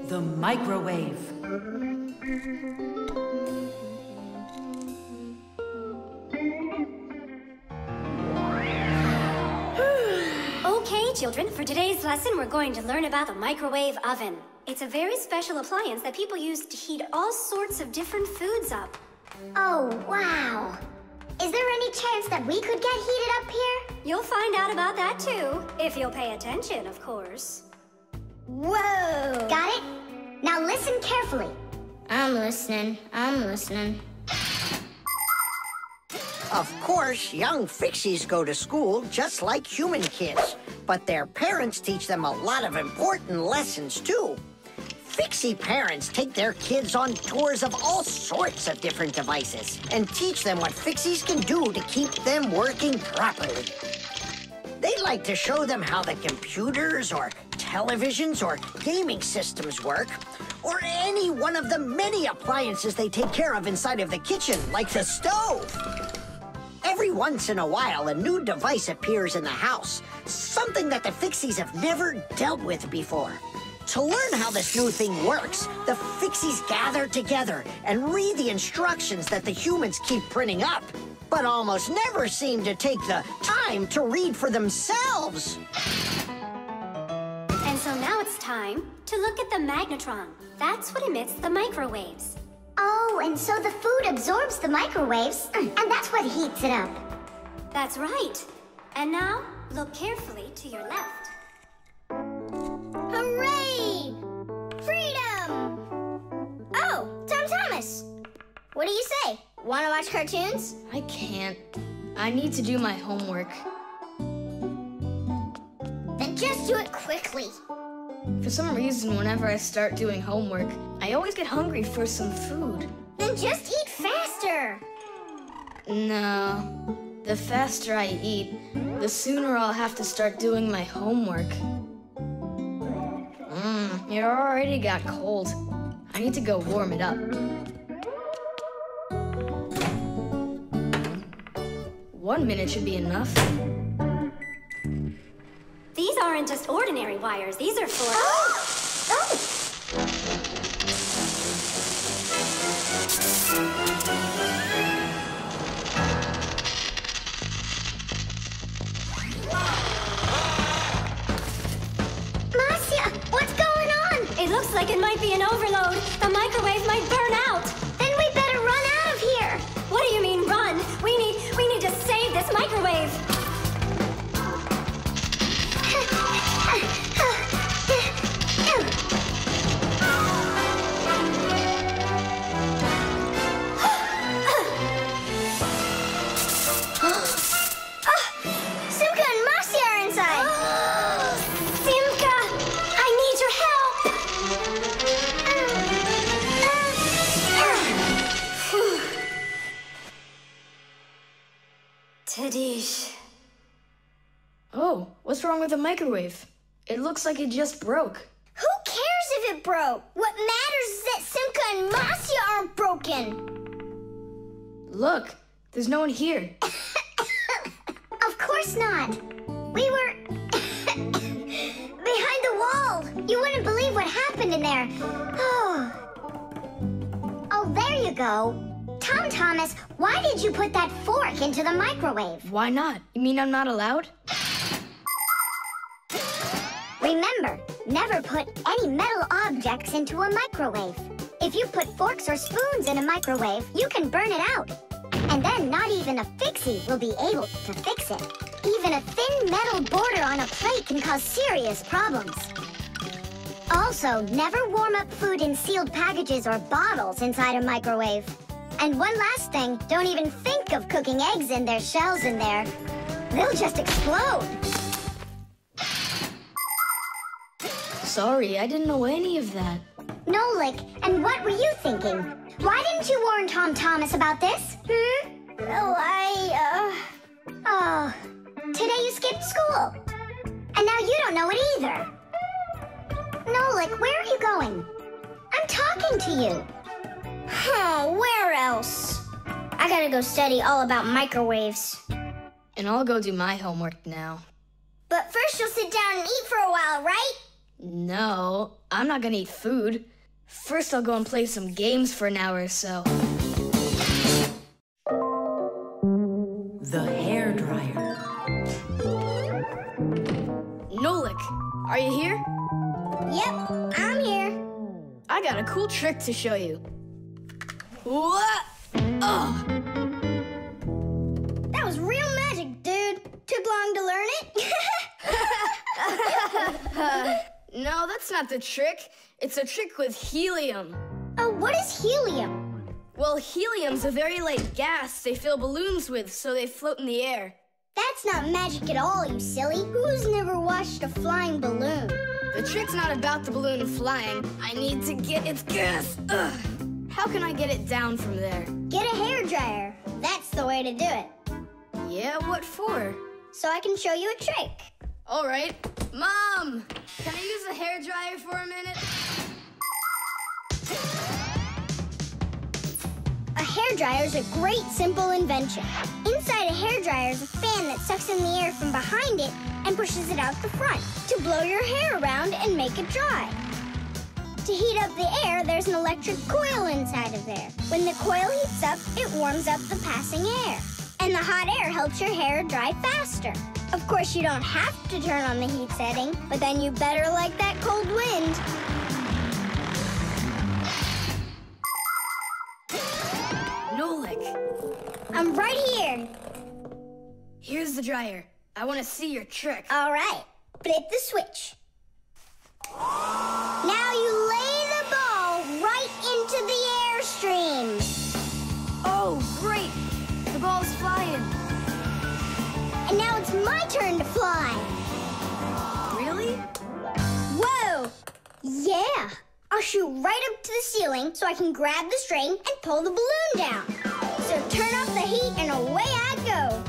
The microwave. Okay, children, for today's lesson, we're going to learn about the microwave oven. It's a very special appliance that people use to heat all sorts of different foods up. Oh, wow. Is there any chance that we could get heated up here? You'll find out about that too, if you'll pay attention, of course. Whoa! Got it? Now listen carefully. I'm listening. Of course, young Fixies go to school just like human kids, but their parents teach them a lot of important lessons too. Fixie parents take their kids on tours of all sorts of different devices and teach them what Fixies can do to keep them working properly. They like to show them how the computers or televisions or gaming systems work, or any one of the many appliances they take care of inside of the kitchen, like the stove. Every once in a while, a new device appears in the house, something that the Fixies have never dealt with before. To learn how this new thing works, the Fixies gather together and read the instructions that the humans keep printing up, but almost never seem to take the time to read for themselves. And so now it's time to look at the magnetron. That's what emits the microwaves. Oh, and so the food absorbs the microwaves, and that's what heats it up. That's right. And now, look carefully to your left. Hooray! Freedom! Oh, Tom Thomas. What do you say? Want to watch cartoons? I can't. I need to do my homework. Then just do it quickly. For some reason, whenever I start doing homework, I always get hungry for some food. Then just eat faster. No. The faster I eat, the sooner I'll have to start doing my homework. It already got cold. I need to go warm it up. 1 minute should be enough. These aren't just ordinary wires. These are for... Marcia, what's going on? It looks like it might be an overload. The microwave might burn out. Then we better run out of here. What do you mean, run? We need to save this microwave. Simka and Marcia are inside. Simka, I need your help. Tadish. Oh, what's wrong with the microwave? It looks like it just broke. Who cares if it broke? What matters is that Simka and Marcia aren't broken. Look, there's no one here. Of course not. We were behind the wall. You wouldn't believe what happened in there. Oh, there you go. Tom Thomas, why did you put that fork into the microwave? Why not? You mean I'm not allowed? Remember, never put any metal objects into a microwave. If you put forks or spoons in a microwave, you can burn it out. And then not even a Fixie will be able to fix it. Even a thin metal border on a plate can cause serious problems. Also, never warm up food in sealed packages or bottles inside a microwave. And one last thing, don't even think of cooking eggs in their shells in there. They'll just explode. Sorry, I didn't know any of that. Nolik, and what were you thinking? Why didn't you warn Tom Thomas about this? Well, Oh, today you skipped school. And now you don't know it either. Nolik, where are you going? I'm talking to you. Where else? I gotta go study all about microwaves. And I'll go do my homework now. But first you'll sit down and eat for a while, right? No, I'm not gonna eat food. First, I'll go and play some games for an hour or so. The hairdryer. Nolik, are you here? Yep, I'm here. I got a cool trick to show you. What? Oh! That was real magic, dude. Took long to learn it? No, that's not the trick. It's a trick with helium. Oh, what is helium? Well, helium's a very light gas they fill balloons with so they float in the air. That's not magic at all, you silly. Who's never watched a flying balloon? The trick's not about the balloon flying. I need to get its gas. Ugh. How can I get it down from there? Get a hairdryer. That's the way to do it. Yeah, what for? So I can show you a trick. All right. Mom, can I use the hairdryer for a minute? A hairdryer is a great, simple invention. Inside a hairdryer is a fan that sucks in the air from behind it and pushes it out the front to blow your hair around and make it dry. To heat up the air, there's an electric coil inside of there. When the coil heats up, it warms up the passing air. And the hot air helps your hair dry faster. Of course, you don't have to turn on the heat setting, but then you better like that cold wind. Nolik, I'm right here. here's the dryer. I want to see your trick. All right, flip the switch. Now you lay the ball right into the airstream. Oh, great! The ball's flying. And now it's my turn to fly. Really? Whoa! Yeah! I'll shoot right up to the ceiling so I can grab the string and pull the balloon down. So turn off the heat and away I go.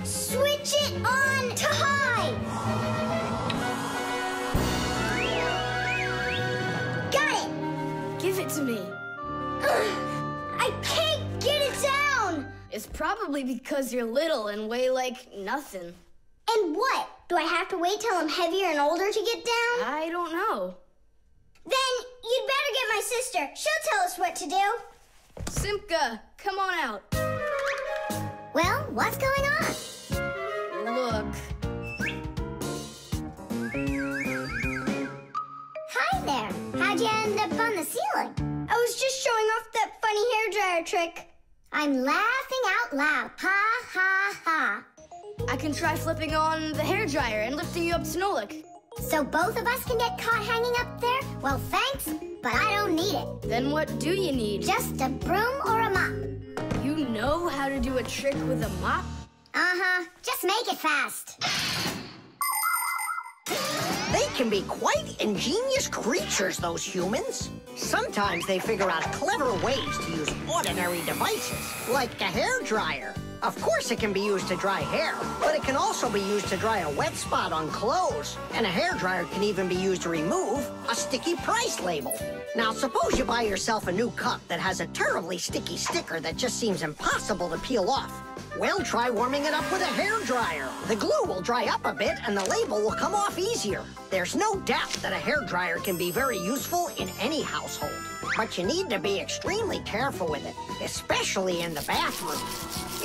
Switch it on to high. Got it. Give it to me. I can't get it down. It's probably because you're little and weigh like nothing. And what? Do I have to wait till I'm heavier and older to get down? I don't know. Then you'd better get my sister. She'll tell us what to do. Simka, come on out. Well, what's going on? Look. Hi there. How'd you end up on the ceiling? I was just showing off that funny hairdryer trick. I'm laughing out loud. Ha, ha, ha. I can try flipping on the hairdryer and lifting you up to Nolik. So both of us can get caught hanging up there? Well, thanks, but I don't need it. Then what do you need? Just a broom or a mop. You know how to do a trick with a mop? Uh-huh. Just make it fast. They can be quite ingenious creatures, those humans. Sometimes they figure out clever ways to use ordinary devices, like a hairdryer. Of course it can be used to dry hair, but it can also be used to dry a wet spot on clothes. And a hairdryer can even be used to remove a sticky price label. Now, suppose you buy yourself a new cup that has a terribly sticky sticker that just seems impossible to peel off. Well, try warming it up with a hairdryer. The glue will dry up a bit and the label will come off easier. There's no doubt that a hairdryer can be very useful in any household. But you need to be extremely careful with it, especially in the bathroom.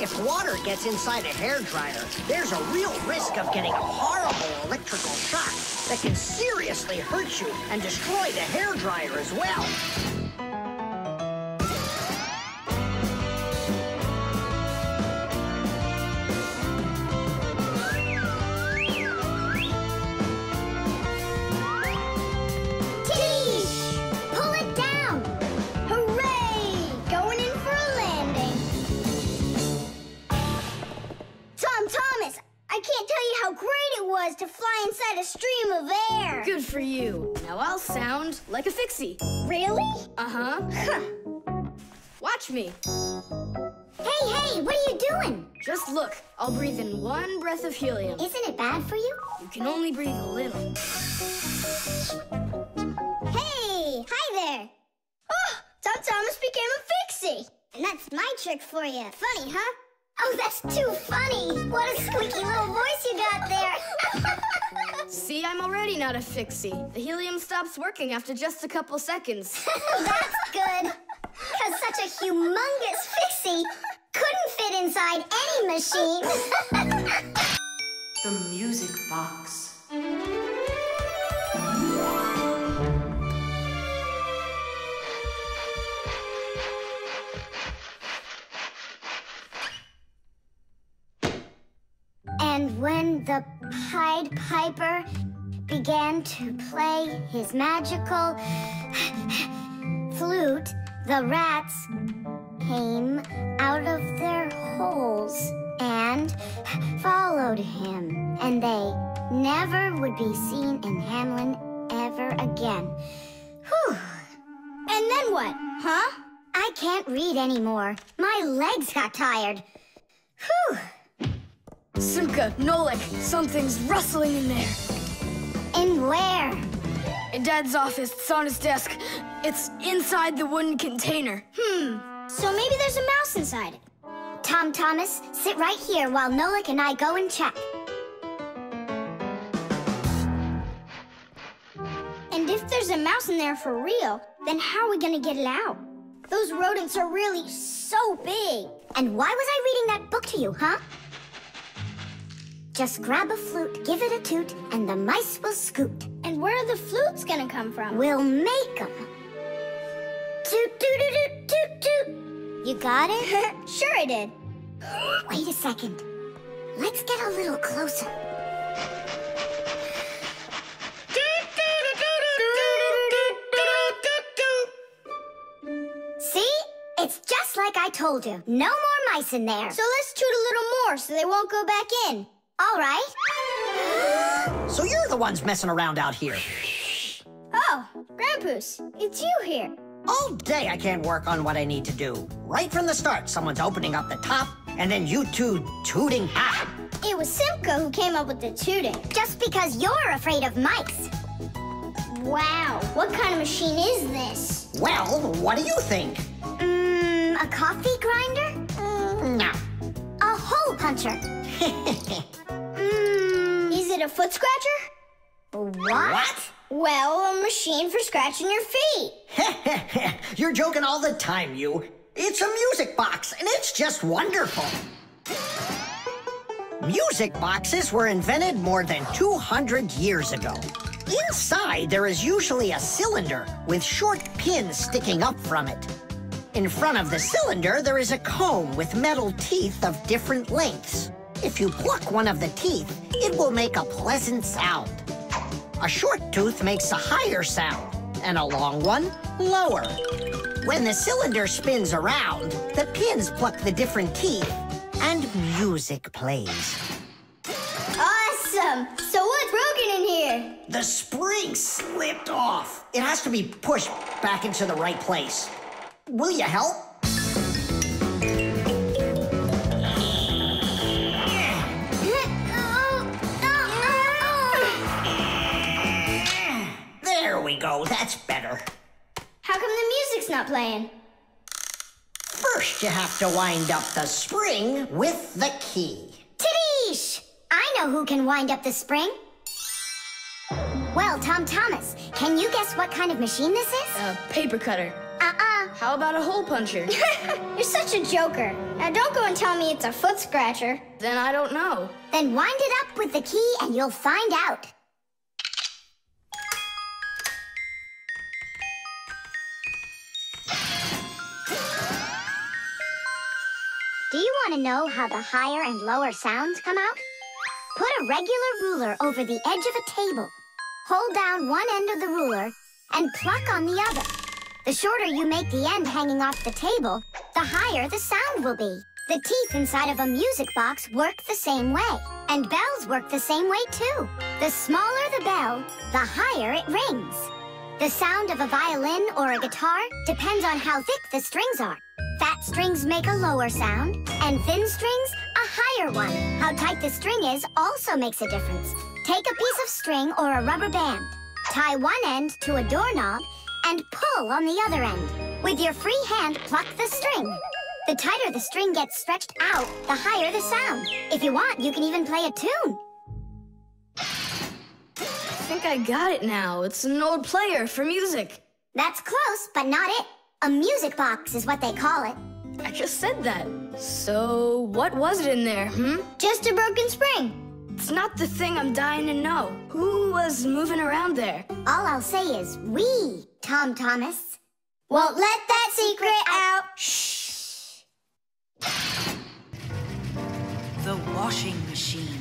If water gets inside a hairdryer, there's a real risk of getting a horrible electrical shock that can seriously hurt you and destroy the hairdryer as well. To fly inside a stream of air. Good for you. Now I'll sound like a fixie. Really? Uh-huh. Huh. Watch me. Hey, what are you doing? Just look. I'll breathe in one breath of helium. Isn't it bad for you? You can only breathe a little. Hey, hi there. Oh, Tom Thomas became a fixie. And that's my trick for you. Funny, huh? Oh, that's too funny. What a squeaky little voice you got there. See, I'm already not a fixie. The helium stops working after just a couple seconds. That's good. Because such a humongous fixie couldn't fit inside any machine. The music box. And when the Pied Piper began to play his magical flute, the rats came out of their holes and followed him. And they never would be seen in Hamlin ever again. Whew. And then what, huh? I can't read anymore. My legs got tired. Whew. Simka, Nolik, something's rustling in there. In where? In Dad's office, it's on his desk. It's inside the wooden container. So maybe there's a mouse inside it. Tom Thomas, sit right here while Nolik and I go and check. And if there's a mouse in there for real, then how are we gonna get it out? Those rodents are really so big. And why was I reading that book to you, huh? Just grab a flute, give it a toot, and the mice will scoot. And where are the flutes gonna come from? We'll make 'em. Toot, toot, toot, toot, toot, toot. You got it? Sure I did. Wait a second. Let's get a little closer. See? It's just like I told you. No more mice in there. So let's toot a little more so they won't go back in. All right. So you're the ones messing around out here. Oh, Grandpoos, it's you here. All day I can't work on what I need to do. Right from the start, someone's opening up the top, and then you two tooting. Ah! It was Simka who came up with the tooting. Just because you're afraid of mice. Wow, what kind of machine is this? Well, what do you think? A coffee grinder? No. A hole puncher? Is it a foot scratcher? What? Well, a machine for scratching your feet. You're joking all the time, you. It's a music box, and it's just wonderful. Music boxes were invented more than 200 years ago. Inside, there is usually a cylinder with short pins sticking up from it. In front of the cylinder, there is a comb with metal teeth of different lengths. If you pluck one of the teeth, it will make a pleasant sound. A short tooth makes a higher sound, and a long one, lower. When the cylinder spins around, the pins pluck the different teeth, and music plays. Awesome! So what's broken in here? The spring slipped off. It has to be pushed back into the right place. Will you help? There we go. That's better. How come the music's not playing? First, you have to wind up the spring with the key. Tidish! I know who can wind up the spring. Well, Tom Thomas, can you guess what kind of machine this is? A paper cutter. How about a hole puncher? You're such a joker. Now don't go and tell me it's a foot scratcher. Then I don't know. Then wind it up with the key and you'll find out. Do you want to know how the higher and lower sounds come out? Put a regular ruler over the edge of a table. Hold down one end of the ruler and pluck on the other. The shorter you make the end hanging off the table, the higher the sound will be. The teeth inside of a music box work the same way, and bells work the same way too. The smaller the bell, the higher it rings. The sound of a violin or a guitar depends on how thick the strings are. Fat strings make a lower sound, and thin strings, a higher one. How tight the string is also makes a difference. Take a piece of string or a rubber band. Tie one end to a doorknob and pull on the other end. With your free hand, pluck the string. The tighter the string gets stretched out, the higher the sound. If you want, you can even play a tune. I think I got it now. It's an old player for music. That's close, but not it. A music box is what they call it. I just said that. So, what was it in there, Just a broken spring. It's not the thing I'm dying to know. Who was moving around there? All I'll say is we, Tom Thomas. Won't let that secret out. Shh. The washing machine.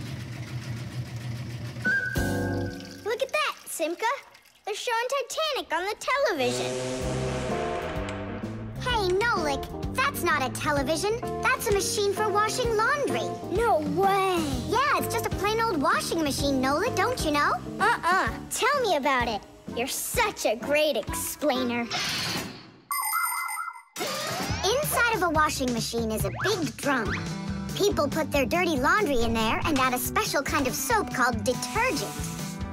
Look at that, Simka. They're showing Titanic on the television. Hey, Nolik, that's not a television. That's a machine for washing laundry. No way. Yeah, it's just a plain old washing machine, Nolik, don't you know? Tell me about it. You're such a great explainer. Inside of a washing machine is a big drum. People put their dirty laundry in there and add a special kind of soap called detergent.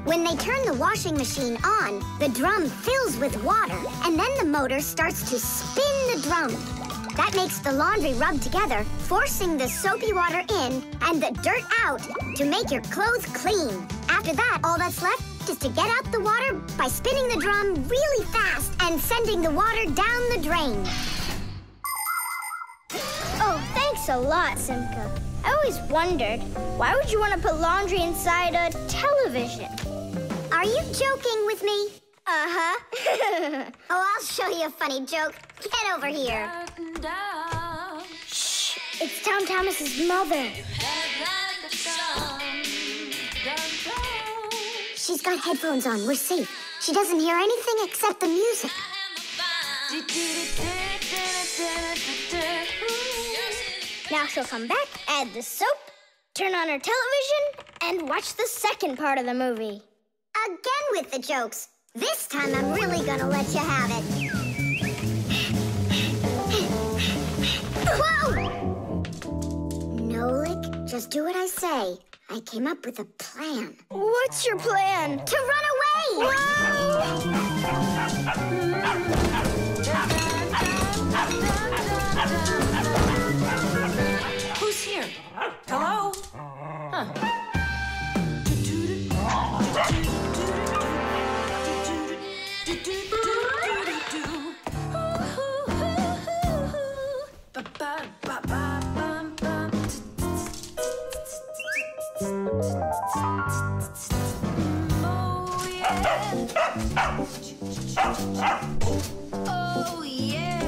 When they turn the washing machine on, the drum fills with water, and then the motor starts to spin the drum. That makes the laundry rub together, forcing the soapy water in and the dirt out to make your clothes clean. After that, all that's left is to get out the water by spinning the drum really fast and sending the water down the drain. Oh, thanks a lot, Simka. I always wondered, why would you want to put laundry inside a television? Are you joking with me? Uh-huh. Oh, I'll show you a funny joke. Get over here. Shh, it's Tom Thomas's mother. She's got headphones on. We're safe. She doesn't hear anything except the music. Now she'll come back, add the soap, turn on her television, and watch the second part of the movie. Again with the jokes. This time I'm really gonna let you have it. Whoa! Nolik, just do what I say. I came up with a plan. What's your plan? To run away! Who's here? Hello? Huh. Oh, yeah.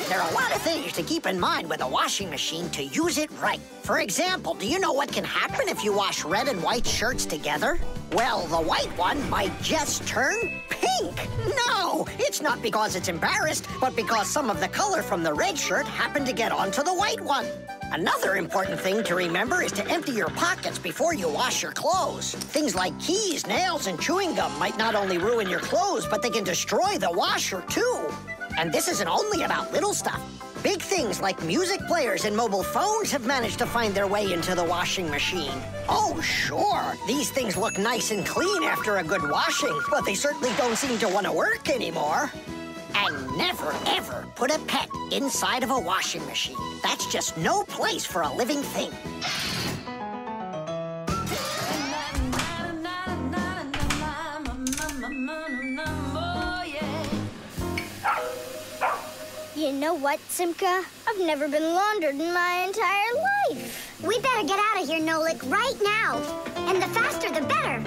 There are a lot of things to keep in mind with a washing machine to use it right. For example, do you know what can happen if you wash red and white shirts together? Well, the white one might just turn pink. No, it's not because it's embarrassed, but because some of the color from the red shirt happened to get onto the white one. Another important thing to remember is to empty your pockets before you wash your clothes. Things like keys, nails, and chewing gum might not only ruin your clothes, but they can destroy the washer, too. And this isn't only about little stuff. Big things like music players and mobile phones have managed to find their way into the washing machine. Oh, sure, these things look nice and clean after a good washing, but they certainly don't seem to want to work anymore. And never, ever put a pet inside of a washing machine. That's just no place for a living thing. You know what, Simka? I've never been laundered in my entire life. We better get out of here, Nolik, right now. And the faster, the better.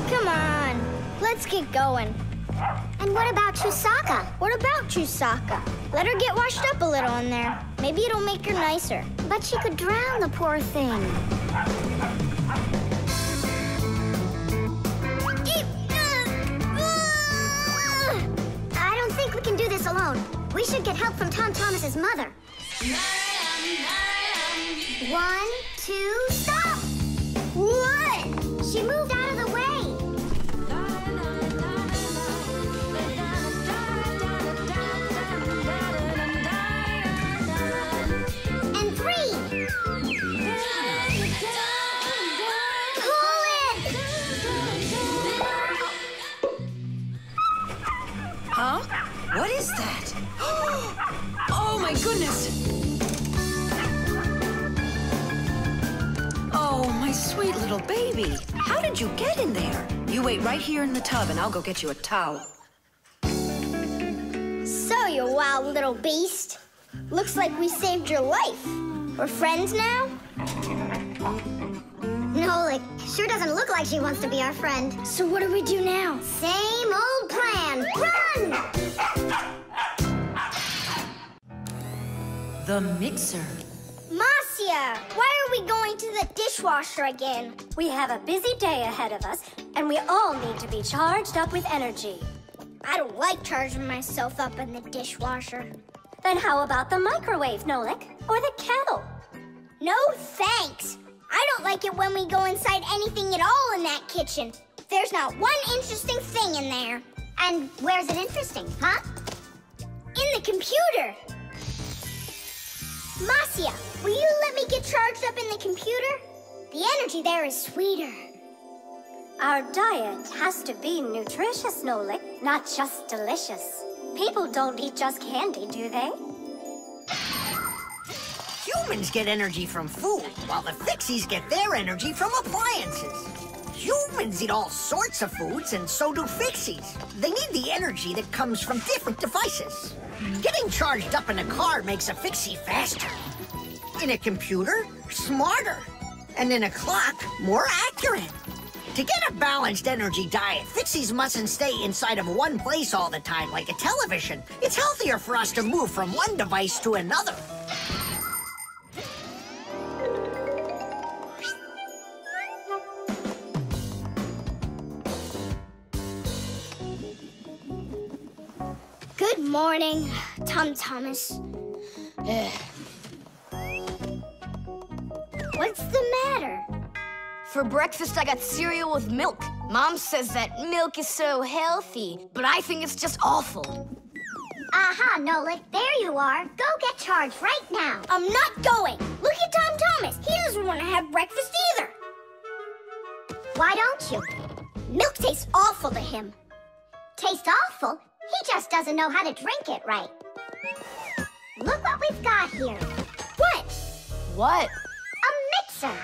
Come on, let's get going. And what about Chusaka? What about Chusaka? Let her get washed up a little in there. Maybe it'll make her nicer. But she could drown, the poor thing. I don't think we can do this alone. We should get help from Tom Thomas's mother. 1, 2, stop! What? She moved out of the way. my goodness! Oh, my sweet little baby. How did you get in there? You wait right here in the tub and I'll go get you a towel. So, you wild little beast. Looks like we saved your life. We're friends now? Nolik, sure doesn't look like she wants to be our friend. So what do we do now? Same old plan. Run! The mixer. Marcia, why are we going to the dishwasher again? We have a busy day ahead of us, and we all need to be charged up with energy. I don't like charging myself up in the dishwasher. Then how about the microwave, Nolik? Or the kettle? No thanks. I don't like it when we go inside anything at all in that kitchen. There's not one interesting thing in there. And where's it interesting, huh? In the computer. Marcia, will you let me get charged up in the computer? The energy there is sweeter. Our diet has to be nutritious, Nolik, not just delicious. People don't eat just candy, do they? Humans get energy from food, while the Fixies get their energy from appliances. Humans eat all sorts of foods, and so do Fixies. They need the energy that comes from different devices. Getting charged up in a car makes a Fixie faster. In a computer, smarter. And in a clock, more accurate. To get a balanced energy diet, Fixies mustn't stay inside of one place all the time like a television. It's healthier for us to move from one device to another. Good morning, Tom Thomas. What's the matter? For breakfast, I got cereal with milk. Mom says that milk is so healthy, but I think it's just awful. Aha, Nolik, there you are. Go get charged right now. I'm not going. Look at Tom Thomas. He doesn't want to have breakfast either. Why don't you? Milk tastes awful to him. Taste awful? He just doesn't know how to drink it right. Look what we've got here. What? What? A mixer.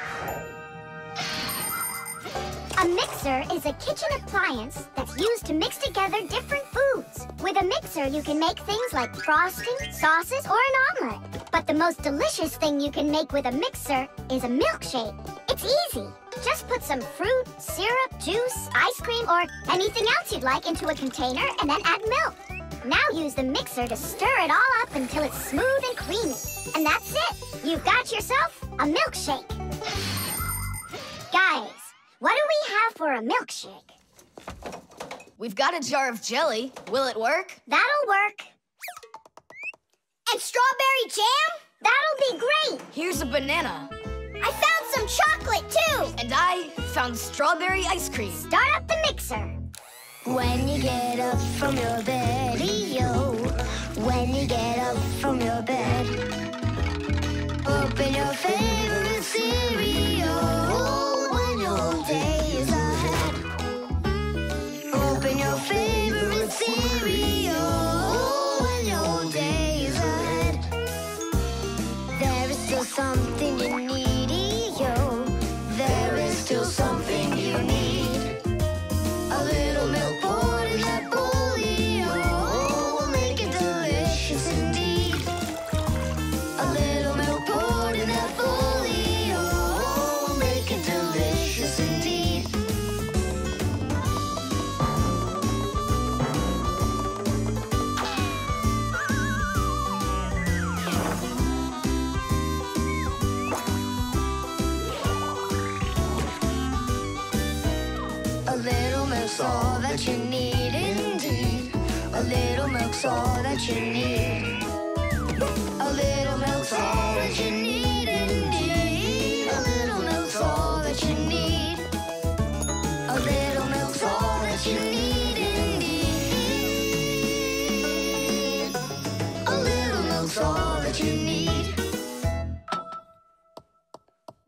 A mixer is a kitchen appliance that's used to mix together different foods. With a mixer, you can make things like frosting, sauces, or an omelet. But the most delicious thing you can make with a mixer is a milkshake. It's easy. Just put some fruit, syrup, juice, ice cream, or anything else you'd like into a container and then add milk. Now use the mixer to stir it all up until it's smooth and creamy. And that's it. You've got yourself a milkshake. Guys, what do we have for a milkshake? We've got a jar of jelly. Will it work? That'll work. And strawberry jam? That'll be great. Here's a banana. I found some chocolate, too. And I found strawberry ice cream. Start up the mixer. When you get up from your bed, yo. When you get up from your bed, open your favorite cereal when your day is ahead. Open your favorite cereal when your day is ahead. There is still something you need, yo. There is still something you need. A little milk poured in that bowl, yo, will make it delicious indeed. A little milk poured in that bowl, yo, will make it delicious indeed. A little milk's all that you need indeed. A little milk's all that you need. A little milk's all that you need indeed. A little milk's all that you need. A little milk's all that you need indeed. A little milk's all that you need.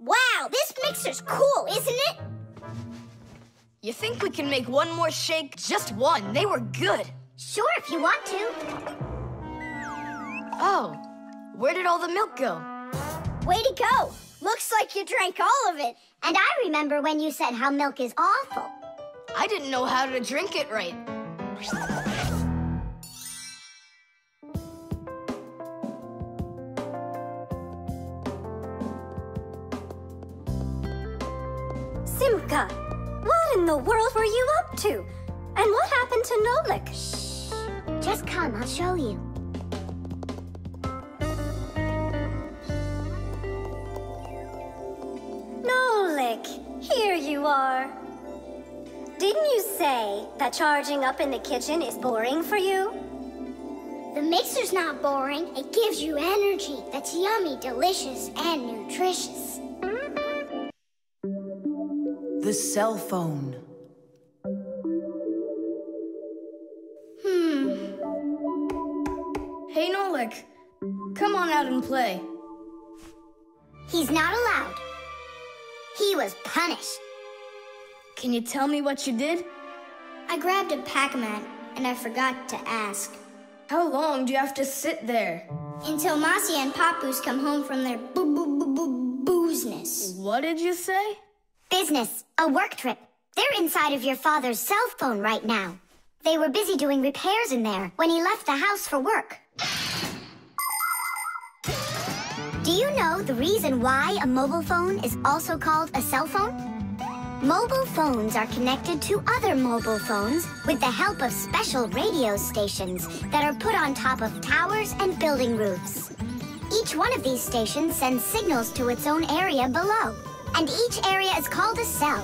Wow, this mixer's cool, isn't it? You think we can make one more shake? Just one. They were good. Sure, if you want to. Oh, Where did all the milk go? Way to go! Looks like you drank all of it. And I remember when you said how milk is awful. I didn't know how to drink it right. Simka, what in the world were you up to? And what happened to Nolik? Shh. Just come, I'll show you. Nolik, here you are. Didn't you say that charging up in the kitchen is boring for you? The mixer's not boring. It gives you energy that's yummy, delicious, and nutritious. The cell phone. Hey, Nolik, come on out and play. He's not allowed. He was punished. Can you tell me what you did? I grabbed a Pac-Man, and I forgot to ask. How long do you have to sit there? Until Marcia and Papoose come home from their boozness. What did you say? Business, a work trip. They're inside of your father's cell phone right now. They were busy doing repairs in there when he left the house for work. Do you know the reason why a mobile phone is also called a cell phone? Mobile phones are connected to other mobile phones with the help of special radio stations that are put on top of towers and building roofs. Each one of these stations sends signals to its own area below, and each area is called a cell.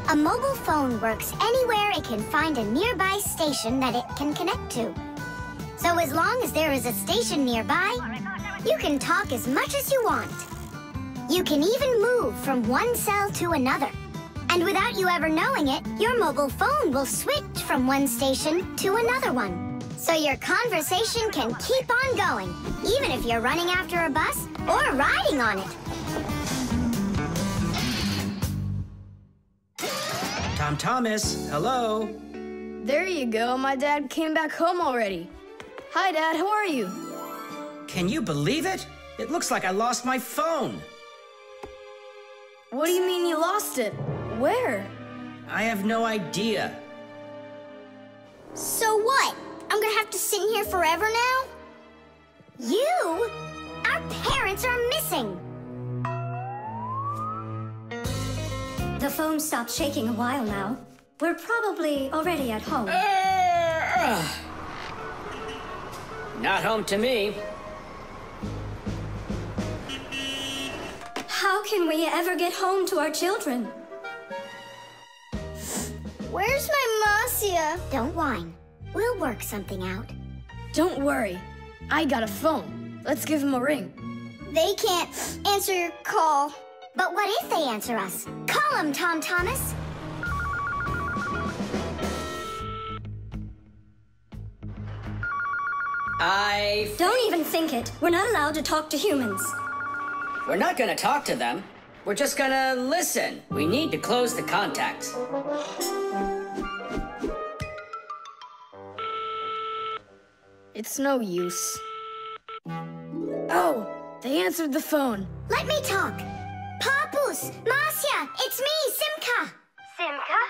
A mobile phone works anywhere it can find a nearby station that it can connect to. So as long as there is a station nearby, you can talk as much as you want. You can even move from one cell to another. And without you ever knowing it, your mobile phone will switch from one station to another one. So your conversation can keep on going, even if you're running after a bus or riding on it. Tom Thomas, hello. There you go, my dad came back home already. Hi, Dad, how are you? Can you believe it? It looks like I lost my phone. What do you mean you lost it? Where? I have no idea. So what? I'm gonna have to sit in here forever now? You? Our parents are missing. The phone stopped shaking a while now. We're probably already at home. Not home to me. How can we ever get home to our children? Where's my Marcia? Don't whine. We'll work something out. Don't worry. I got a phone. Let's give him a ring. They can't answer your call. But what if they answer us? Call them, Tom Thomas. Don't even think it. We're not allowed to talk to humans. We're not gonna talk to them. We're just gonna listen. We need to close the contacts. It's no use. Oh, they answered the phone. Let me talk. Papoose, Marcia, it's me, Simka. Simka?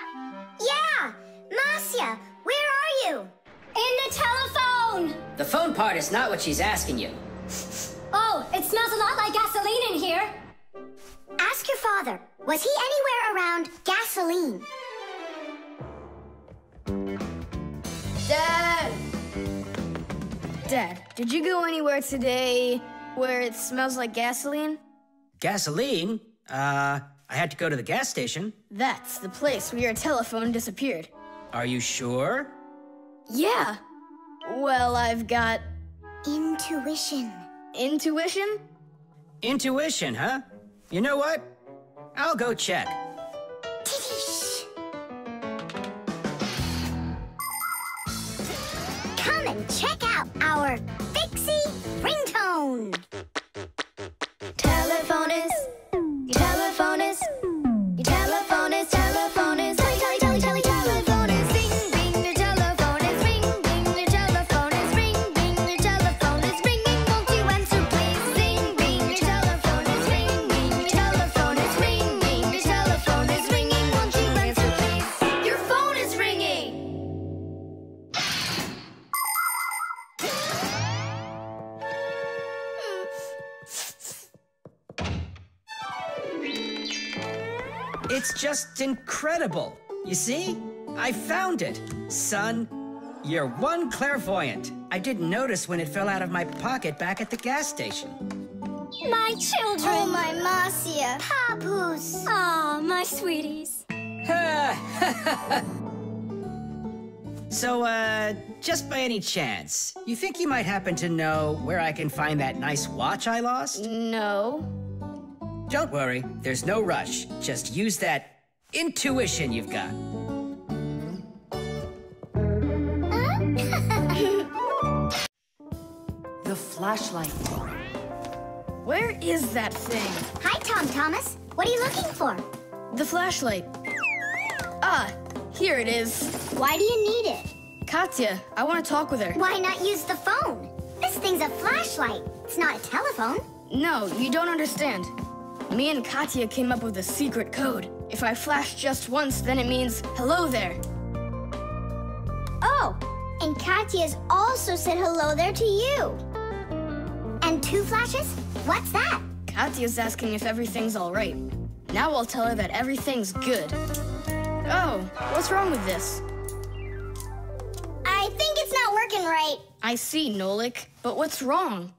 Yeah, Marcia, where are you? In the telephone! The phone part is not what she's asking you. Oh, it smells a lot like gasoline in here. Ask your father, was he anywhere around gasoline? Dad! Dad, did you go anywhere today where it smells like gasoline? Gasoline? I had to go to the gas station. That's the place where your telephone disappeared. Are you sure? Yeah. Well, I've got... Intuition. Intuition? Intuition, huh? You know what? I'll go check. Tish. Come and check out our Fixie ringtone. Telephonist, telephonist, your telephonist, telephonist, telephonist, ring, ring, your telephone is ring, ring, your telephone is ring, ring, your telephone is ringing. Won't you answer, It's just incredible. You see? I found it. Son, you're one clairvoyant. I didn't notice when it fell out of my pocket back at the gas station. My children! Oh, my Marcia. Papoose. Aw, my sweeties. So, just by any chance, you think you might happen to know where I can find that nice watch I lost? No. Don't worry, there's no rush. Just use that intuition you've got. The flashlight. Where is that thing? Hi, Tom Thomas. What are you looking for? The flashlight. Ah, here it is. Why do you need it? Katya, I want to talk with her. Why not use the phone? This thing's a flashlight. It's not a telephone. No, you don't understand. Me and Katya came up with a secret code. If I flash just once, then it means hello there. Oh, and Katya's also said hello there to you. And 2 flashes? What's that? Katya's asking if everything's all right. Now I'll tell her that everything's good. Oh, what's wrong with this? I think it's not working right. I see, Nolik, but what's wrong?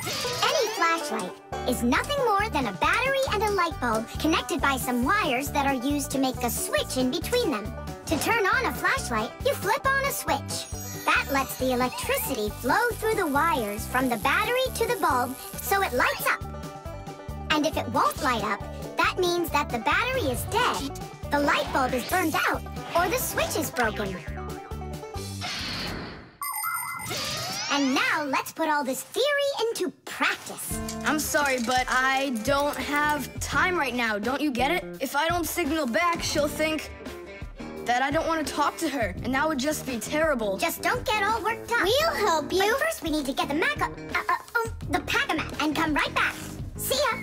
Any flashlight is nothing more than a battery and a light bulb connected by some wires that are used to make a switch in between them. To turn on a flashlight, you flip on a switch. That lets the electricity flow through the wires from the battery to the bulb so it lights up. And if it won't light up, that means that the battery is dead, the light bulb is burned out, or the switch is broken. And now let's put all this theory into practice. I'm sorry, but I don't have time right now. Don't you get it? If I don't signal back, she'll think that I don't want to talk to her, and that would just be terrible. Just don't get all worked up. We'll help you. But first we need to get the Pac-A-Mat and come right back. See ya.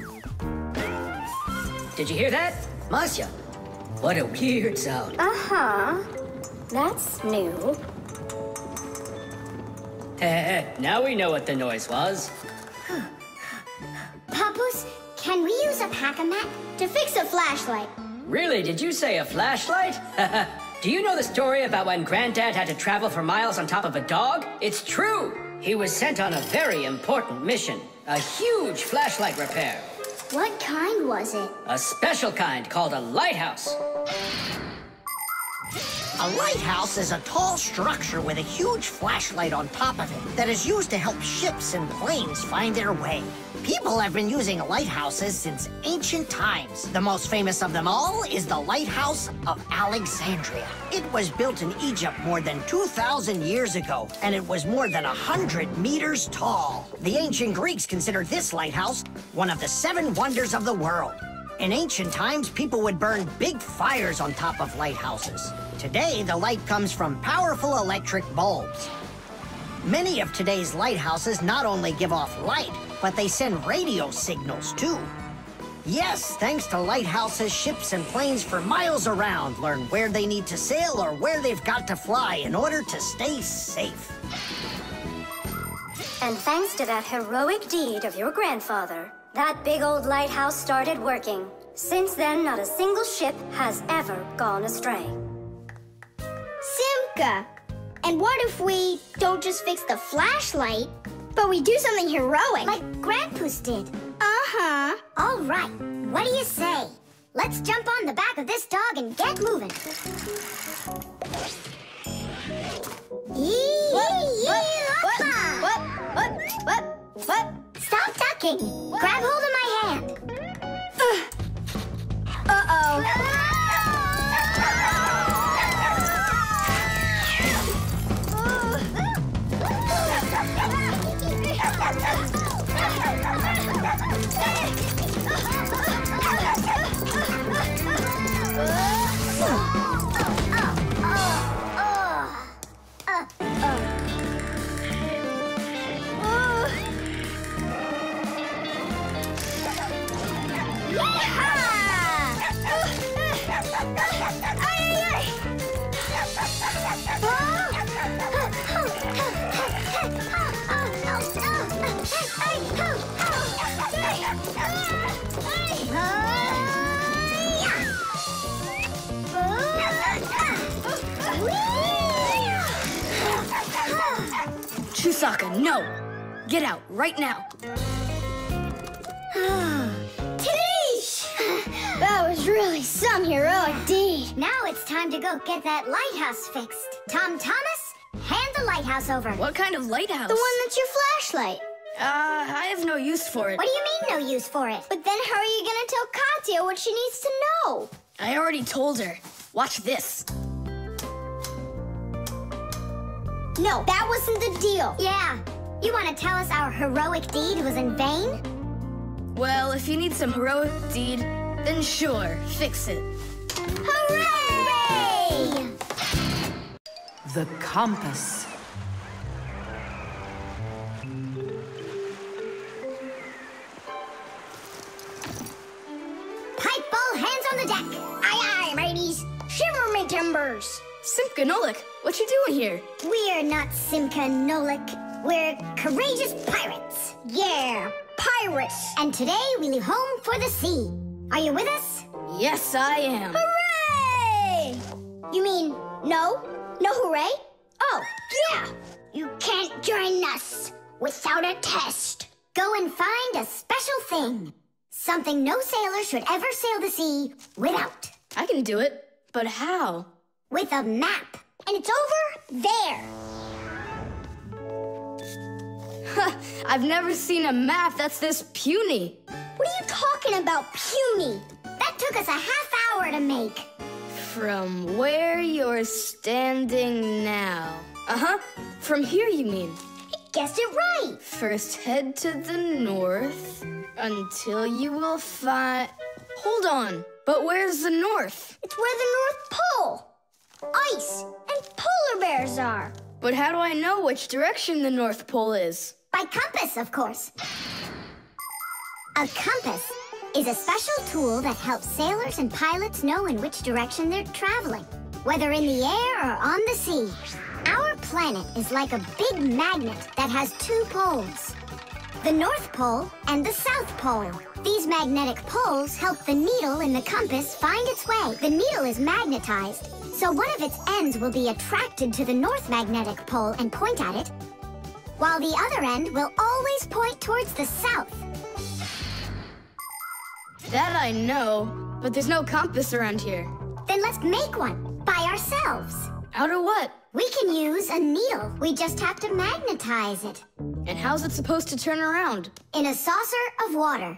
Did you hear that? Marcia, what a weird sound. Uh-huh. That's new. Now we know what the noise was. Papoose, can we use a Pac-A-Mat? To fix a flashlight. Really, did you say a flashlight? Do you know the story about when Granddad had to travel for miles on top of a dog? It's true! He was sent on a very important mission. A huge flashlight repair. What kind was it? A special kind called a lighthouse. A lighthouse is a tall structure with a huge flashlight on top of it that is used to help ships and planes find their way. People have been using lighthouses since ancient times. The most famous of them all is the Lighthouse of Alexandria. It was built in Egypt more than 2,000 years ago, and it was more than 100 meters tall. The ancient Greeks considered this lighthouse one of the 7 wonders of the world. In ancient times, people would burn big fires on top of lighthouses. Today, the light comes from powerful electric bulbs. Many of today's lighthouses not only give off light, but they send radio signals, too. Yes, thanks to lighthouses, ships and planes for miles around learn where they need to sail or where they've got to fly in order to stay safe. And thanks to that heroic deed of your grandfather, that big old lighthouse started working. Since then, not a single ship has ever gone astray. Simka! And what if we don't just fix the flashlight, but we do something heroic? Like Grandpoos did. Uh-huh. All right, what do you say? Let's jump on the back of this dog and get moving. What? Stop ducking. Grab hold of my hand. Uh-oh. Chusaka, no! Get out, right now! Tidish! That was really some heroic deed. Now it's time to go get that lighthouse fixed. Tom Thomas, hand the lighthouse over. What kind of lighthouse? The one that's your flashlight. I have no use for it. What do you mean, no use for it? But then how are you gonna tell Katya what she needs to know? I already told her. Watch this. No, that wasn't the deal. Yeah. You want to tell us our heroic deed was in vain? Well, if you need some heroic deed, then sure, fix it. Hooray! The compass. Pipe all hands on the deck. Aye, aye, mateys. Shiver me timbers. Simka Nolik, what you doing here? We're not Simka Nolik. We're courageous pirates. Yeah, pirates. And today we leave home for the sea. Are you with us? Yes, I am. Hooray! You mean no? No hooray? Oh, yeah. You can't join us without a test. Go and find a special thing. Something no sailor should ever sail the sea without. I can do it, but how? With a map. And it's over there. I've never seen a map that's this puny. What are you talking about, puny? That took us a half hour to make. From where you're standing now. Uh-huh. From here, you mean? He guessed it right. First head to the north until you will find... Hold on. But where's the north? It's where the North Pole. Ice and polar bears are. But how do I know which direction the North Pole is? By compass, of course. A compass is a special tool that helps sailors and pilots know in which direction they're traveling, whether in the air or on the sea. Our planet is like a big magnet that has two poles, the North Pole and the South Pole. These magnetic poles help the needle in the compass find its way. The needle is magnetized, so one of its ends will be attracted to the North Magnetic Pole and point at it, while the other end will always point towards the south. That I know, but there's no compass around here. Then let's make one, by ourselves. Out of what? We can use a needle. We just have to magnetize it. And how's it supposed to turn around? In a saucer of water.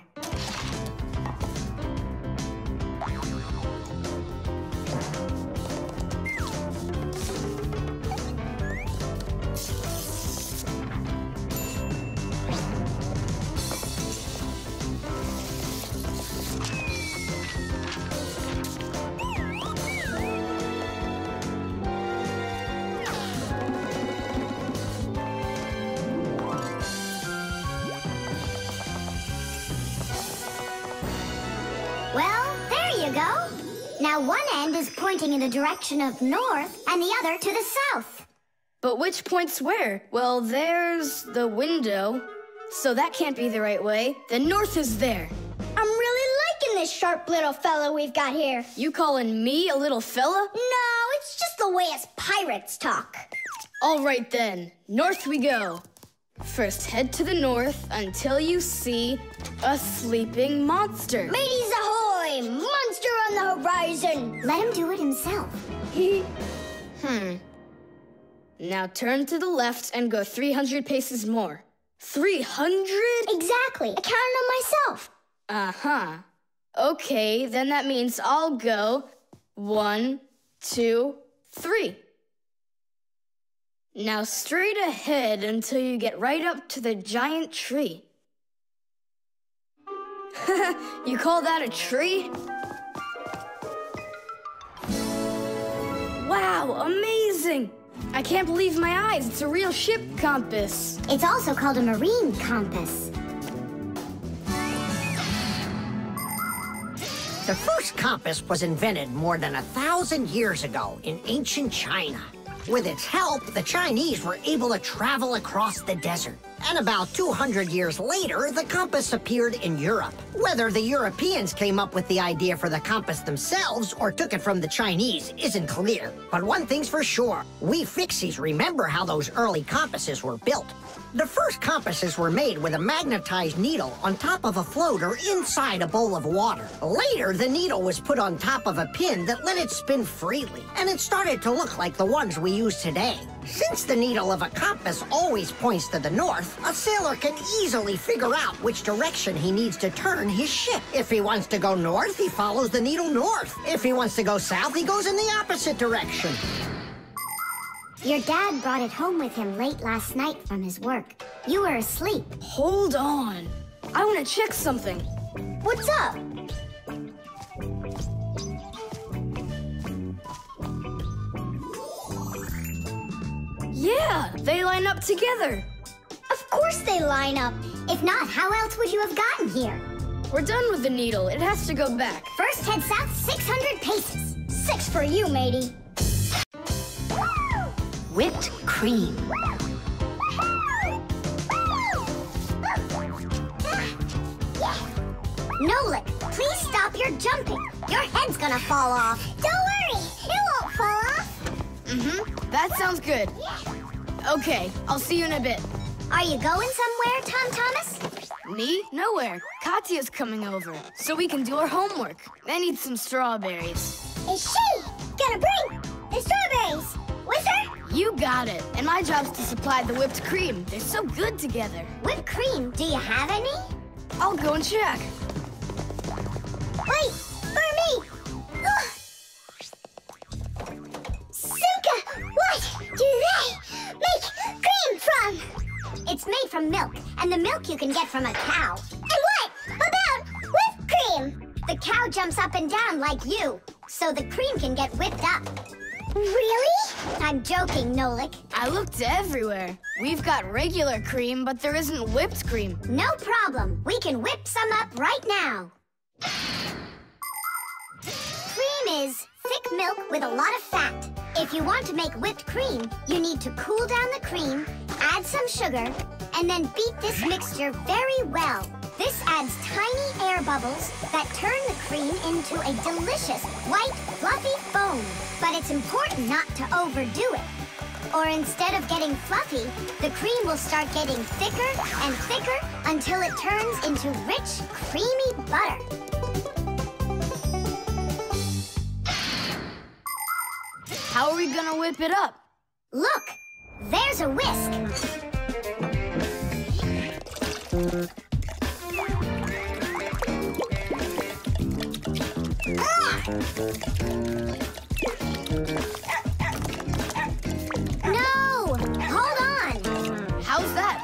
Now one end is pointing in the direction of north and the other to the south. But which points where? Well, there's the window, so that can't be the right way. The north is there. I'm really liking this sharp little fella we've got here. You calling me a little fella? No, it's just the way us pirates talk. All right then, north we go. First head to the north until you see a sleeping monster. Mateys ahoy! Monster on the horizon! Let him do it himself. Now turn to the left and go 300 paces more. 300? Exactly. I counted on myself. Uh-huh. Okay, then that means I'll go 1, 2, 3. Now straight ahead until you get right up to the giant tree. You call that a tree? Wow, amazing! I can't believe my eyes. It's a real ship compass. It's also called a marine compass. The first compass was invented more than 1,000 years ago in ancient China. With its help, the Chinese were able to travel across the desert. And about 200 years later, the compass appeared in Europe. Whether the Europeans came up with the idea for the compass themselves or took it from the Chinese isn't clear. But one thing's for sure, we Fixies remember how those early compasses were built. The first compasses were made with a magnetized needle on top of a floater inside a bowl of water. Later, the needle was put on top of a pin that let it spin freely, and it started to look like the ones we use today. Since the needle of a compass always points to the north, a sailor can easily figure out which direction he needs to turn his ship. If he wants to go north, he follows the needle north. If he wants to go south, he goes in the opposite direction. Your dad brought it home with him late last night from his work. You were asleep. Hold on. I want to check something. What's up? Yeah, they line up together. Of course they line up. If not, how else would you have gotten here? We're done with the needle. It has to go back. First, head south 600 paces. 6 for you, matey. Whipped cream. Nolik, please stop your jumping. Your head's gonna fall off. Don't worry, it won't fall off. That sounds good. Okay, I'll see you in a bit. Are you going somewhere, Tom Thomas? Me? Nowhere. Katya's coming over, so we can do our homework. I need some strawberries. Is she gonna bring the strawberries with her? You got it. And my job's to supply the whipped cream. They're so good together. Whipped cream, do you have any? I'll go and check. Wait, for me! Ugh. Simka, what do they make cream from? It's made from milk, and the milk you can get from a cow. And what about whipped cream? The cow jumps up and down like you, so the cream can get whipped up. Really? I'm joking, Nolik. I looked everywhere. We've got regular cream, but there isn't whipped cream. No problem. We can whip some up right now. Cream is thick milk with a lot of fat. If you want to make whipped cream, you need to cool down the cream, add some sugar, and then beat this mixture very well. This adds tiny air bubbles that turn the cream into a delicious, white, fluffy foam. But it's important not to overdo it. Or instead of getting fluffy, the cream will start getting thicker and thicker until it turns into rich, creamy butter. How are we gonna whip it up? Look, there's a whisk. No! Hold on! How's that?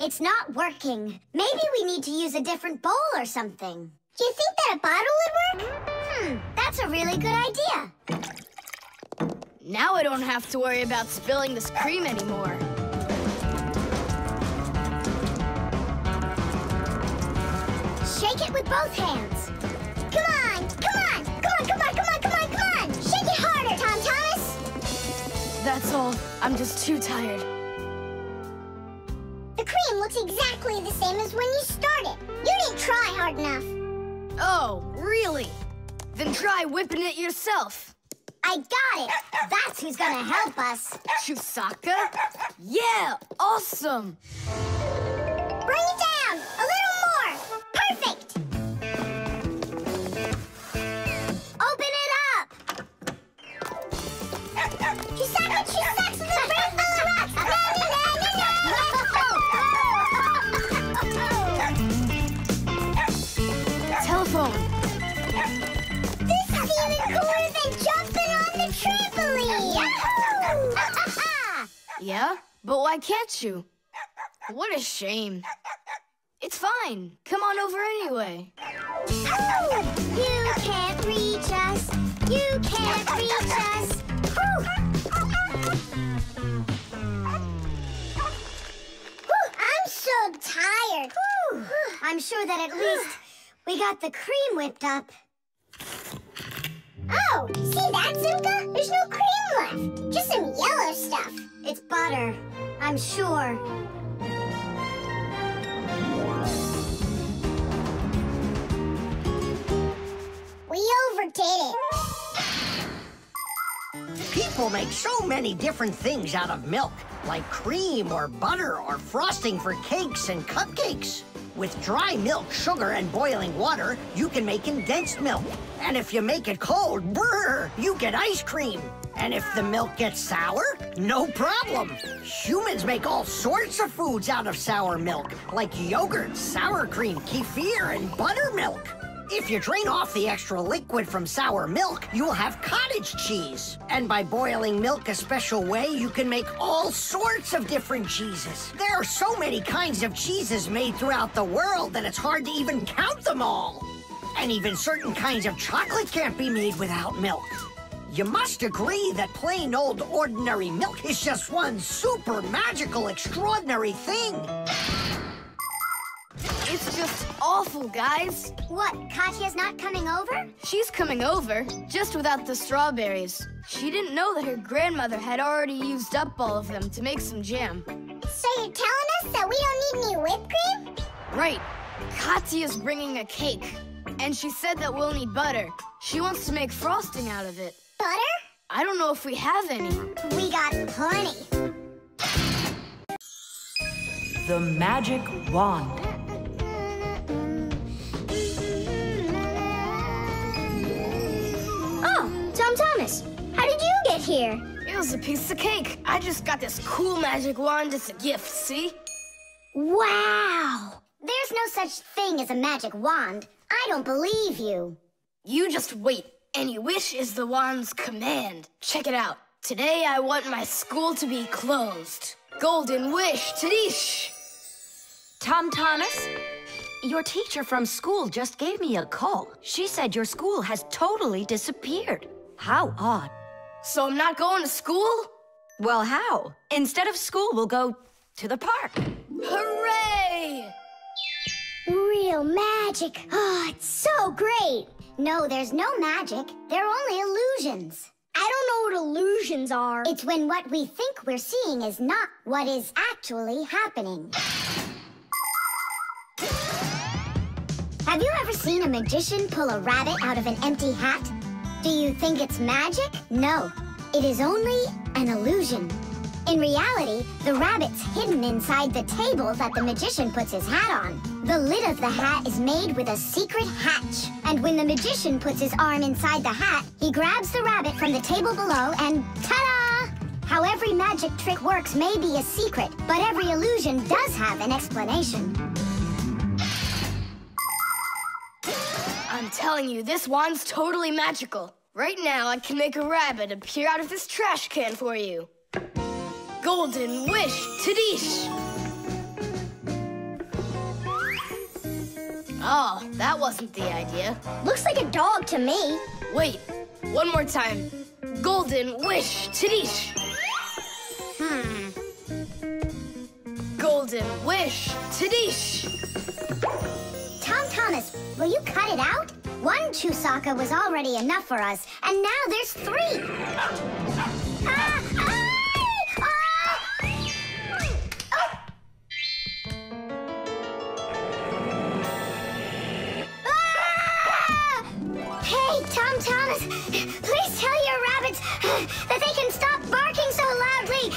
It's not working. Maybe we need to use a different bowl or something. Do you think that a bottle would work? That's a really good idea. Now I don't have to worry about spilling this cream anymore. Shake it with both hands. Come on, come on, come on, come on, come on, come on, come on! Shake it harder, Tom Thomas! That's all. I'm just too tired. The cream looks exactly the same as when you started. You didn't try hard enough. Oh, really? Then try whipping it yourself. I got it. That's who's gonna help us. Chusaka? Yeah, awesome. Bring it down, a little more. Perfect. Open it up. Chusaka, Chusaka, the brain full of rocks. Na, na, na, na, na. Telephone. This is even cooler than jumping on the trampoline. Yahoo! Yeah? But why can't you? What a shame. It's fine. Come on over anyway. You can't reach us. You can't reach us. I'm so tired. I'm sure that at least we got the cream whipped up. Oh, see that, Simka? There's no cream left. Just some yellow stuff. It's butter, I'm sure. We overdid it. People make so many different things out of milk, like cream or butter or frosting for cakes and cupcakes. With dry milk, sugar, and boiling water, you can make condensed milk. And if you make it cold, brr, you get ice cream. And if the milk gets sour, no problem. Humans make all sorts of foods out of sour milk, like yogurt, sour cream, kefir, and buttermilk. If you drain off the extra liquid from sour milk, you'll have cottage cheese. And by boiling milk a special way, you can make all sorts of different cheeses. There are so many kinds of cheeses made throughout the world that it's hard to even count them all. And even certain kinds of chocolate can't be made without milk. You must agree that plain old ordinary milk is just one super magical, extraordinary thing. It's just awful, guys. What, Katya's not coming over? She's coming over, just without the strawberries. She didn't know that her grandmother had already used up all of them to make some jam. So you're telling us that we don't need any whipped cream? Right. Katya's bringing a cake, and she said that we'll need butter. She wants to make frosting out of it. Butter? I don't know if we have any. We got plenty. The magic wand. Oh, Tom Thomas, how did you get here? It was a piece of cake. I just got this cool magic wand as a gift, see? Wow! There's no such thing as a magic wand. I don't believe you. You just wait. Any wish is the wand's command. Check it out. Today I want my school to be closed. Golden wish, Tadish! Tom Thomas, your teacher from school just gave me a call. She said your school has totally disappeared. How odd. So I'm not going to school? Well, how? Instead of school, we'll go to the park. Hooray! Real magic. Oh, it's so great. No, there's no magic. They're only illusions. I don't know what illusions are. It's when what we think we're seeing is not what is actually happening. Have you ever seen a magician pull a rabbit out of an empty hat? Do you think it's magic? No, it is only an illusion. In reality, the rabbit's hidden inside the table that the magician puts his hat on. The lid of the hat is made with a secret hatch. And when the magician puts his arm inside the hat, he grabs the rabbit from the table below and ta-da! How every magic trick works may be a secret, but every illusion does have an explanation. I'm telling you, this wand's totally magical. Right now, I can make a rabbit appear out of this trash can for you. Golden wish, Tadish! Oh, that wasn't the idea. Looks like a dog to me. Wait, one more time. Golden wish, Tadish! Golden wish, Tadish! Tom Thomas, will you cut it out? One Chusaka was already enough for us, and now there's 3. Hey, Tom Thomas, please tell your rabbits that they can stop barking so loudly.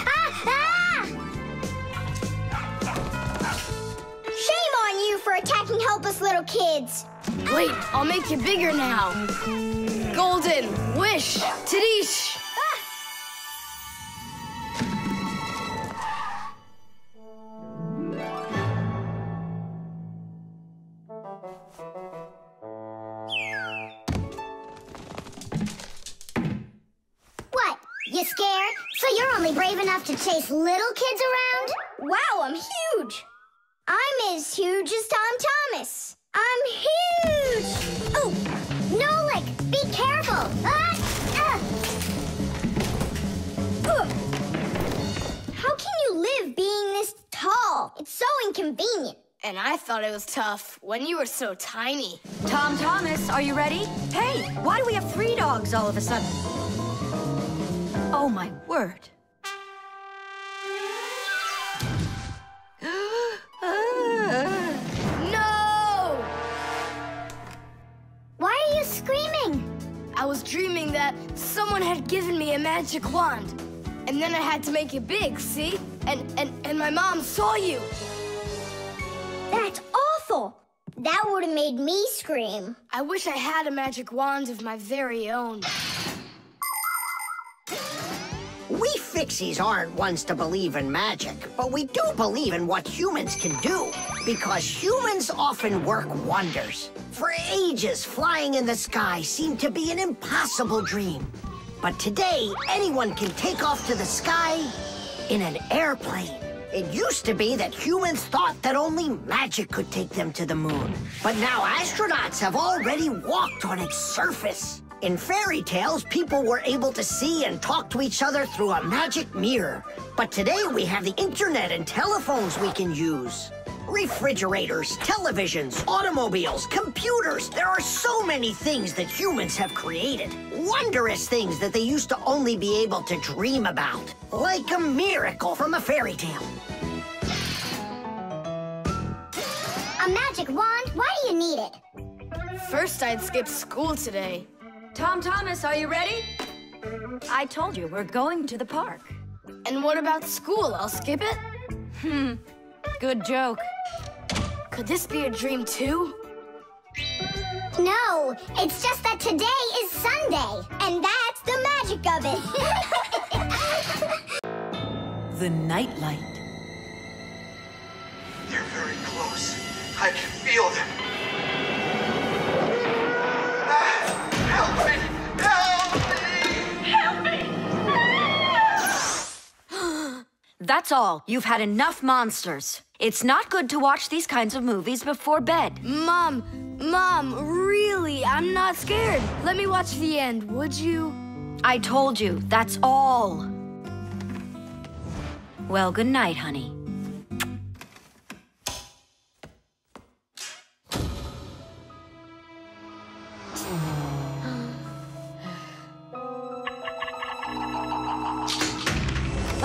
Shame on you for attacking helpless little kids. Wait, I'll make you bigger now. Golden wish, Tadish! What? You scared? So you're only brave enough to chase little kids around? Wow, I'm huge. I'm as huge as Tom Thomas. I'm huge! Oh, Nolik, be careful! How can you live being this tall? It's so inconvenient. And I thought it was tough when you were so tiny. Tom Thomas, are you ready? Hey, why do we have 3 dogs all of a sudden? Oh, my word. No! Why are you screaming? I was dreaming that someone had given me a magic wand. And then I had to make it big, see? And my mom saw you. That's awful. That would have made me scream. I wish I had a magic wand of my very own. We Fixies aren't ones to believe in magic, but we do believe in what humans can do, because humans often work wonders. For ages, flying in the sky seemed to be an impossible dream. But today, anyone can take off to the sky in an airplane. It used to be that humans thought that only magic could take them to the moon. But now astronauts have already walked on its surface. In fairy tales, people were able to see and talk to each other through a magic mirror. But today we have the internet and telephones we can use. Refrigerators, televisions, automobiles, computers. There are so many things that humans have created. Wondrous things that they used to only be able to dream about. Like a miracle from a fairy tale. A magic wand? Why do you need it? First, I'd skip school today. Tom Thomas, are you ready? I told you, we're going to the park. And what about school? I'll skip it? Good joke. Could this be a dream too? No, it's just that today is Sunday, and that's the magic of it. The nightlight. They're very close. I can feel them. Help me! Help me! Help me! That's all. You've had enough monsters. It's not good to watch these kinds of movies before bed. Mom, really, I'm not scared. Let me watch the end, would you? I told you, that's all. Well, good night, honey.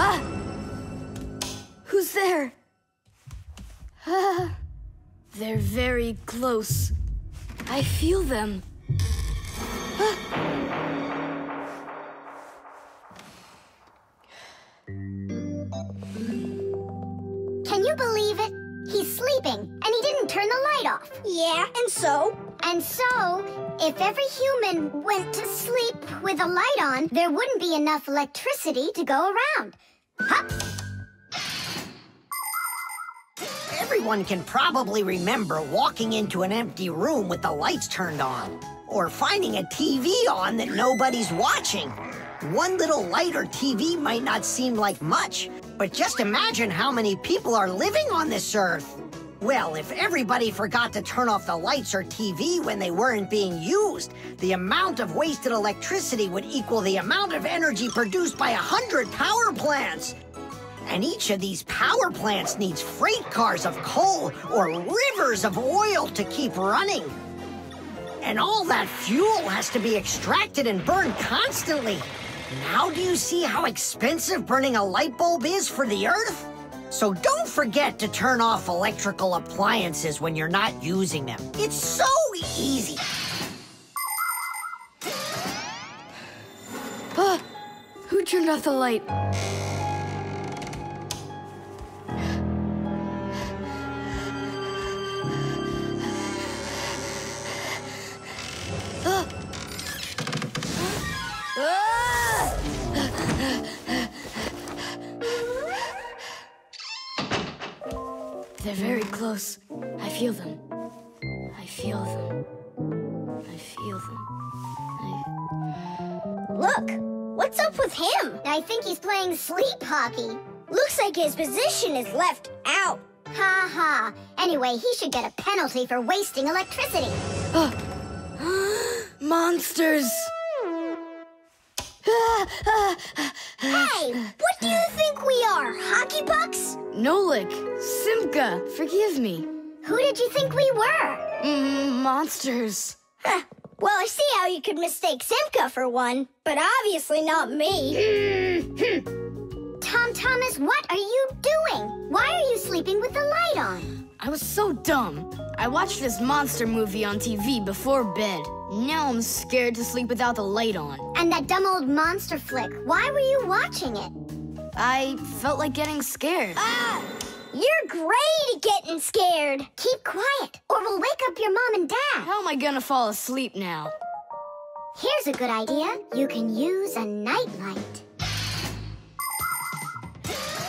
Ah! Who's there? They're very close. I feel them. Can you believe it? He's sleeping, and he didn't turn the light off. Yeah, and so? And so, if every human went to sleep with a light on, there wouldn't be enough electricity to go around. Hup! Everyone can probably remember walking into an empty room with the lights turned on, or finding a TV on that nobody's watching. One little light or TV might not seem like much, but just imagine how many people are living on this earth. Well, if everybody forgot to turn off the lights or TV when they weren't being used, the amount of wasted electricity would equal the amount of energy produced by 100 power plants. And each of these power plants needs freight cars of coal or rivers of oil to keep running. And all that fuel has to be extracted and burned constantly. Now do you see how expensive burning a light bulb is for the Earth? So don't forget to turn off electrical appliances when you're not using them. It's so easy. Who turned off the light? They're very close. I feel them. I feel them. I feel them. Look, what's up with him? I think he's playing sleep hockey. Looks like his position is left out. Ha ha. Anyway, he should get a penalty for wasting electricity. Monsters! Hey, what do you think we are, hockey pucks? Nolik, Simka, forgive me. Who did you think we were? Monsters. Well, I see how you could mistake Simka for one, but obviously not me. Tom Thomas, what are you doing? Why are you sleeping with the light on? I was so dumb. I watched this monster movie on TV before bed. Now I'm scared to sleep without the light on. And that dumb old monster flick, why were you watching it? I felt like getting scared. You're great at getting scared. Keep quiet, or we'll wake up your mom and dad. How am I gonna fall asleep now? Here's a good idea. You can use a nightlight.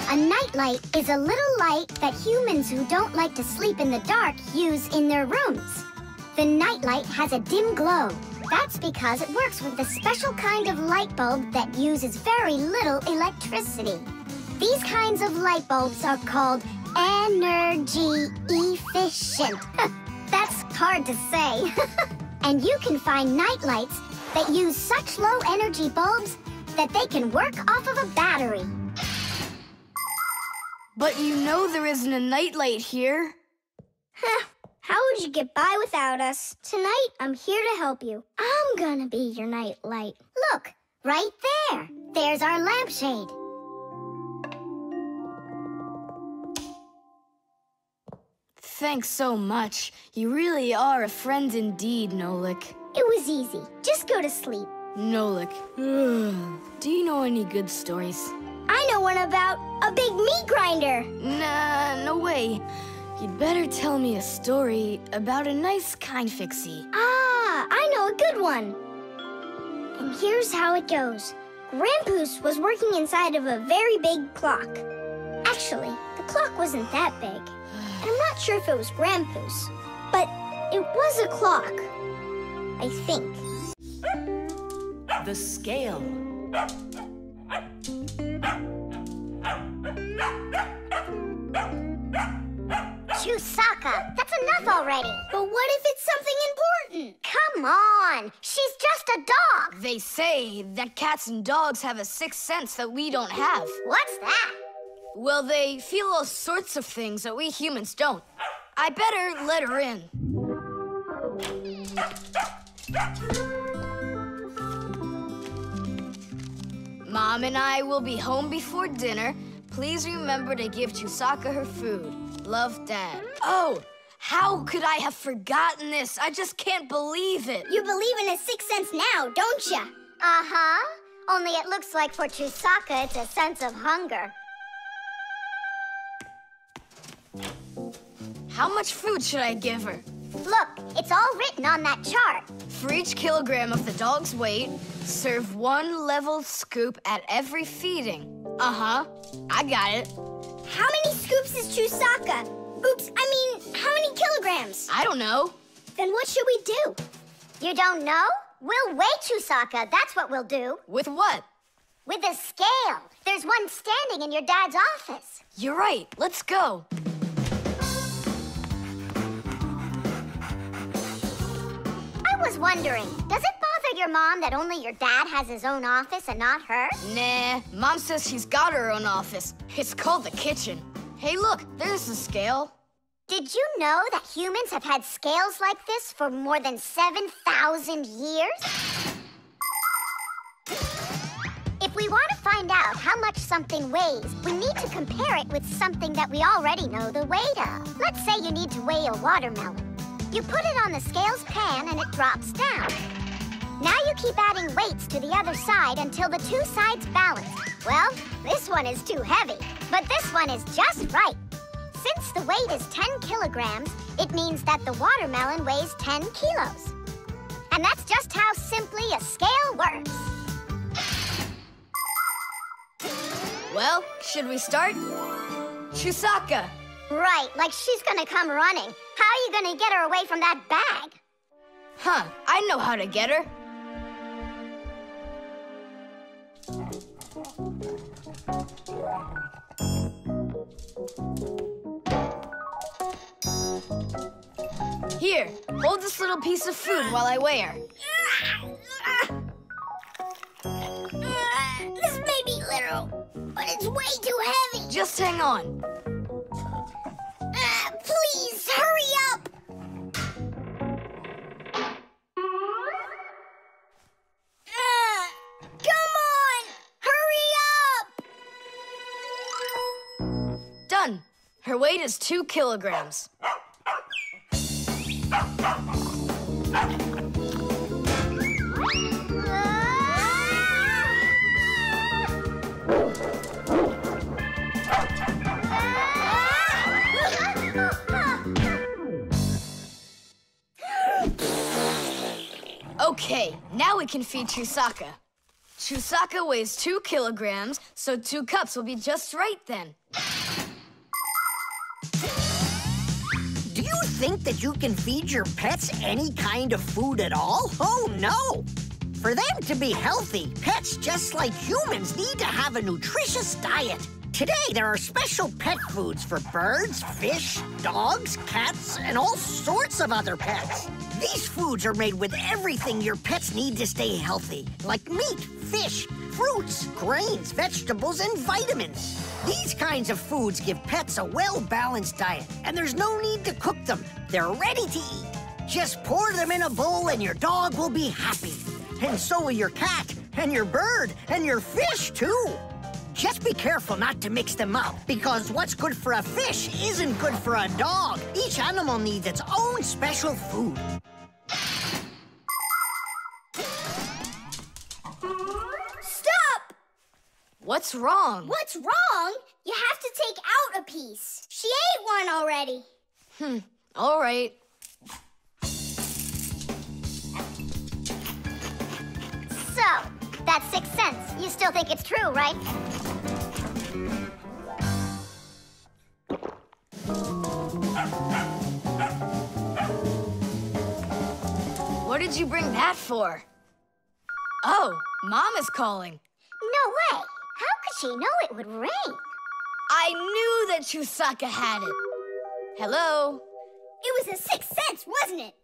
A nightlight is a little light that humans who don't like to sleep in the dark use in their rooms. The nightlight has a dim glow. That's because it works with a special kind of light bulb that uses very little electricity. These kinds of light bulbs are called energy efficient. That's hard to say. And you can find nightlights that use such low energy bulbs that they can work off of a battery. But you know there isn't a nightlight here. How would you get by without us? Tonight, I'm here to help you. I'm gonna be your nightlight. Look, right there. There's our lampshade. Thanks so much. You really are a friend indeed, Nolik. It was easy. Just go to sleep. Nolik, do you know any good stories? I know one about a big meat grinder. Nah, no way. You'd better tell me a story about a nice, kind fixie. I know a good one. And here's how it goes. Grandpoos was working inside of a very big clock. Actually, the clock wasn't that big. And I'm not sure if it was Grandpoos, but it was a clock, I think. The scale. Chusaka, that's enough already. But what if it's something important? Come on, she's just a dog. They say that cats and dogs have a sixth sense that we don't have. What's that? Well, they feel all sorts of things that we humans don't. I better let her in. Mom and I will be home before dinner. Please remember to give Chusaka her food. Love, Dad. Oh, how could I have forgotten this? I just can't believe it. You believe in a sixth sense now, don't ya? Uh-huh. Only it looks like for Chusaka, it's a sense of hunger. How much food should I give her? Look, it's all written on that chart. For each kilogram of the dog's weight, serve 1 level scoop at every feeding. Uh-huh, I got it. How many scoops is Chusaka? Oops, I mean, how many kilograms? I don't know. Then what should we do? You don't know? We'll weigh Chusaka, that's what we'll do. With what? With a scale. There's one standing in your dad's office. You're right, let's go. I was wondering, does it bother your mom that only your dad has his own office and not her? Nah, Mom says she's got her own office. It's called the kitchen. Hey, look, there's the scale. Did you know that humans have had scales like this for more than 7,000 years? If we want to find out how much something weighs, we need to compare it with something that we already know the weight of. Let's say you need to weigh a watermelon. You put it on the scales pan and it drops down. Now you keep adding weights to the other side until the two sides balance. Well, this one is too heavy, but this one is just right. Since the weight is 10 kilograms, it means that the watermelon weighs 10 kilos. And that's just how simply a scale works. Well, should we start? Chusaka! Right, like she's gonna come running. How are you gonna get her away from that bag? Huh, I know how to get her. Here, hold this little piece of food while I weigh her. This may be literal, but it's way too heavy. Just hang on. Please, hurry Her weight is 2 kilograms. Okay, now we can feed Chusaka. Chusaka weighs 2 kilograms, so 2 cups will be just right then. Do you think that you can feed your pets any kind of food at all? Oh, no! For them to be healthy, pets just like humans need to have a nutritious diet. Today, there are special pet foods for birds, fish, dogs, cats, and all sorts of other pets. These foods are made with everything your pets need to stay healthy, like meat, fish, fruits, grains, vegetables, and vitamins. These kinds of foods give pets a well-balanced diet, and there's no need to cook them. They're ready to eat. Just pour them in a bowl and your dog will be happy. And so will your cat, and your bird, and your fish, too. Just be careful not to mix them up, because what's good for a fish isn't good for a dog. Each animal needs its own special food. Stop! What's wrong? What's wrong? You have to take out a piece. She ate one already. All right. So, that's 6 cents. You still think it's true, right? What did you bring that for? Oh, Mom is calling. No way. How could she know it would rain? I knew that Chusaka had it. Hello? It was a 6 cents, wasn't it?